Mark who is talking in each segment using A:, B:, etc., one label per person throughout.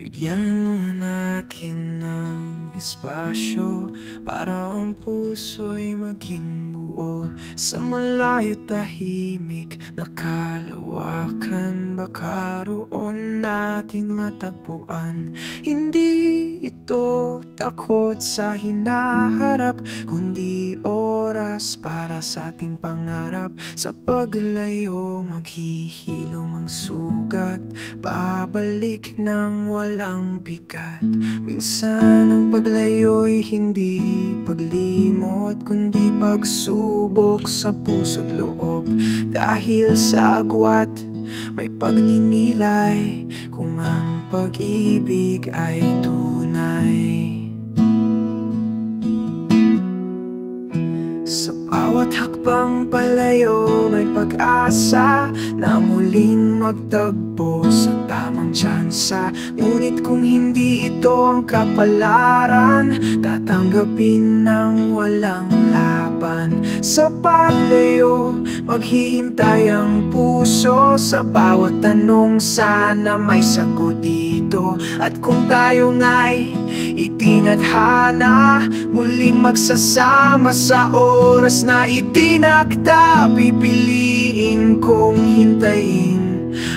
A: Bigyan mo natin ng espasyo para ang puso'y maging buo. Sa malayo tahimik na kalawakan, baka roon natin matagpuan. Hindi ito takot sa hinaharap, kundi oras para sa ating pangarap. Sa paglayo maghihilom ang sugat, babalik ng walang bigat. Minsan ang paglayo'y hindi paglimot, kundi pagsubok sa puso't loob. Dahil sa agwat may pagninilay, kung ang pag-ibig ay tunay. Sa bawat hakbang palayo may pag-asa na muling magtagpo sa tamang tsansa. Ngunit kung hindi ito ang kapalaran, tatanggapin ng walang laban. Sa palayo maghihintay ang puso, sa bawat tanong sana may sagot dito. At kung tayo nga'y itinadhana, muling magsasama sa oras na itinakda, pipiliin kong hintayin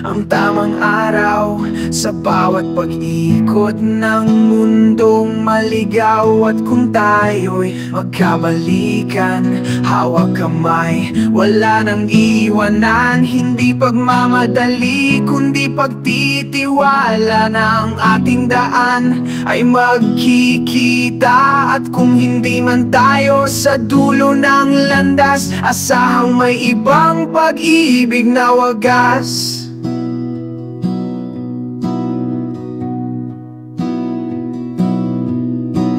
A: ang tamang araw sa bawat pag-ikot ng mundong maligaw. At kung tayo'y magkabalikan, hawak kamay, wala nang iwanan. Hindi pagmamadali, kundi pagtitiwala na ang ating daan ay magkikita. At kung hindi man tayo sa dulo ng landas, asahang may ibang pag-ibig na wagas.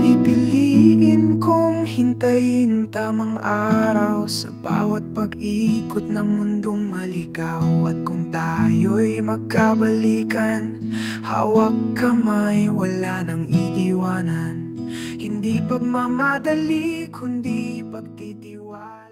A: Pipiliin kong hintayin tamang araw sa bawat pag-ikot ng mundong maligaw. At kung tayo'y magkabalikan, hawak kamay, wala nang iiwanan. Hindi pagmamadali, kundi pagtitiwala.